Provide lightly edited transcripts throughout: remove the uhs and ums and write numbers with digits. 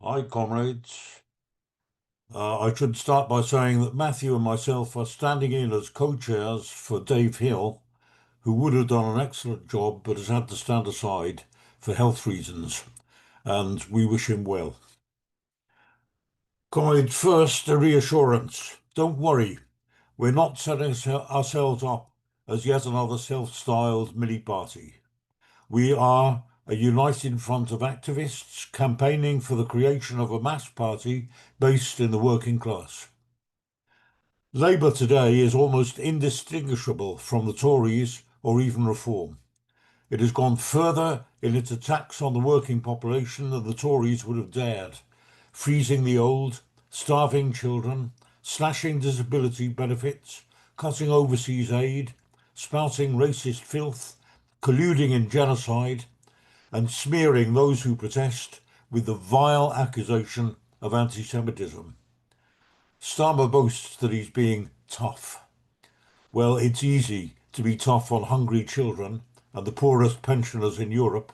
Hi, comrades. I should start by saying that Matthew and myself are standing in as co-chairs for Dave Hill, who would have done an excellent job but has had to stand aside for health reasons, and we wish him well. Comrades, first, a reassurance. Don't worry, we're not setting ourselves up as yet another self-styled mini-party. We are a united front of activists campaigning for the creation of a mass party based in the working class. Labour today is almost indistinguishable from the Tories or even Reform. It has gone further in its attacks on the working population than the Tories would have dared, freezing the old, starving children, slashing disability benefits, cutting overseas aid, spouting racist filth, colluding in genocide, and smearing those who protest with the vile accusation of anti-Semitism. Starmer boasts that he's being tough. Well, it's easy to be tough on hungry children and the poorest pensioners in Europe.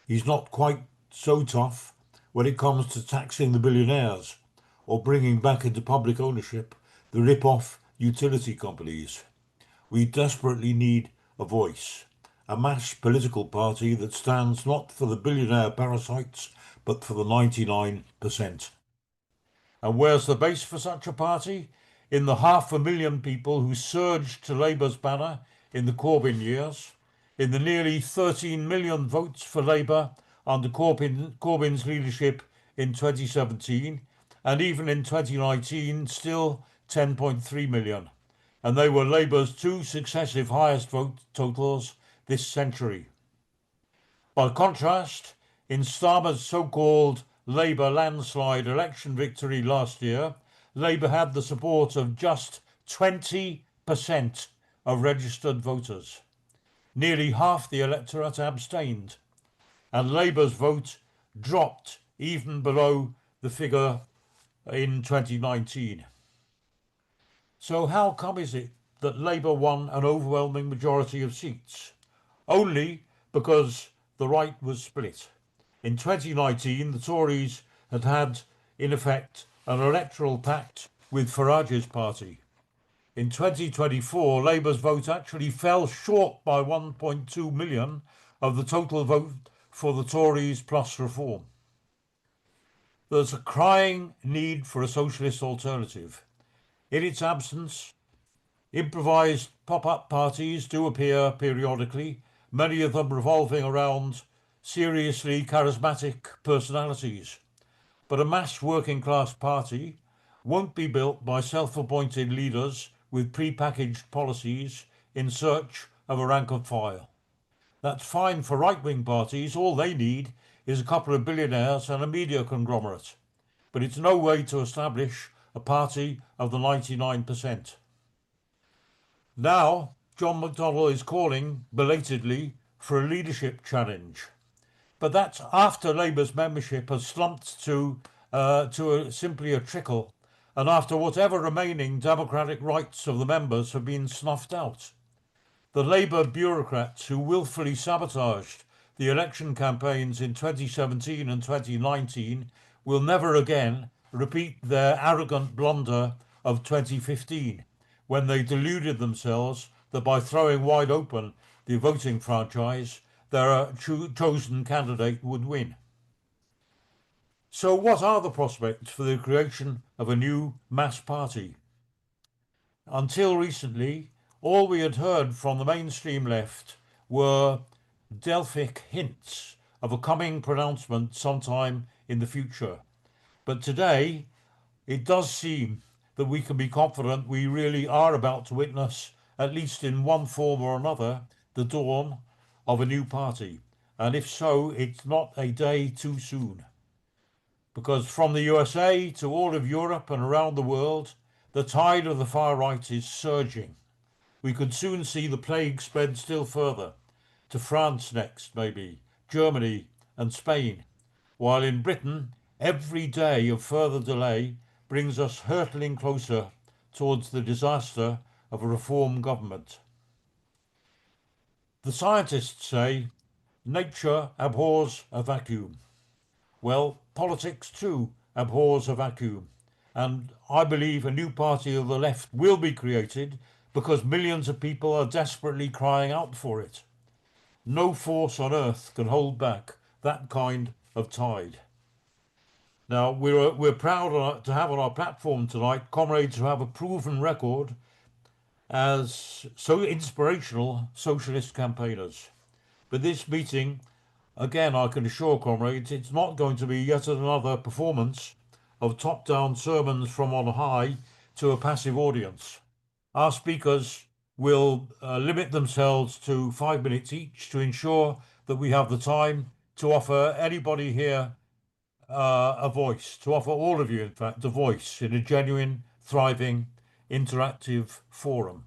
He's not quite so tough when it comes to taxing the billionaires or bringing back into public ownership the rip-off utility companies. We desperately need a voice, a mass political party that stands not for the billionaire parasites, but for the 99%. And where's the base for such a party? In the 500,000 people who surged to Labour's banner in the Corbyn years, in the nearly 13 million votes for Labour under Corbyn's leadership in 2017, and even in 2019, still 10.3 million. And they were Labour's two successive highest vote totals this century. By contrast, in Starmer's so-called Labour landslide election victory last year, Labour had the support of just 20% of registered voters. Nearly half the electorate abstained, and Labour's vote dropped even below the figure in 2019. So how come is it that Labour won an overwhelming majority of seats? Only because the right was split. In 2019, the Tories had, in effect, an electoral pact with Farage's party. In 2024, Labour's vote actually fell short by 1.2 million of the total vote for the Tories plus Reform. There's a crying need for a socialist alternative. In its absence, improvised pop-up parties do appear periodically, many of them revolving around seriously charismatic personalities. But a mass working class party won't be built by self-appointed leaders with pre-packaged policies in search of a rank and file. That's fine for right-wing parties. All they need is a couple of billionaires and a media conglomerate. But it's no way to establish a party of the 99%. Now, John McDonnell is calling, belatedly, for a leadership challenge. But that's after Labour's membership has slumped to simply a trickle, and after whatever remaining democratic rights of the members have been snuffed out. The Labour bureaucrats who willfully sabotaged the election campaigns in 2017 and 2019 will never again repeat their arrogant blunder of 2015, when they deluded themselves that by throwing wide open the voting franchise, their chosen candidate would win. So what are the prospects for the creation of a new mass party? Until recently, all we had heard from the mainstream left were Delphic hints of a coming pronouncement sometime in the future. But today, it does seem that we can be confident we really are about to witness, at least in one form or another, the dawn of a new party. And if so, it's not a day too soon. Because from the USA to all of Europe and around the world, the tide of the far right is surging. We could soon see the plague spread still further, to France next, maybe, Germany and Spain, while in Britain, every day of further delay brings us hurtling closer towards the disaster of a reform government. The scientists say nature abhors a vacuum. Well, politics too abhors a vacuum. And I believe a new party of the left will be created because millions of people are desperately crying out for it. No force on earth can hold back that kind of tide. Now, we're proud to have on our platform tonight comrades who have a proven record as so inspirational socialist campaigners. But this meeting, again, I can assure comrades, it's not going to be yet another performance of top-down sermons from on high to a passive audience. Our speakers will limit themselves to 5 minutes each to ensure that we have the time to offer anybody here a voice, to offer all of you, in fact, a voice in a genuine, thriving, interactive forum.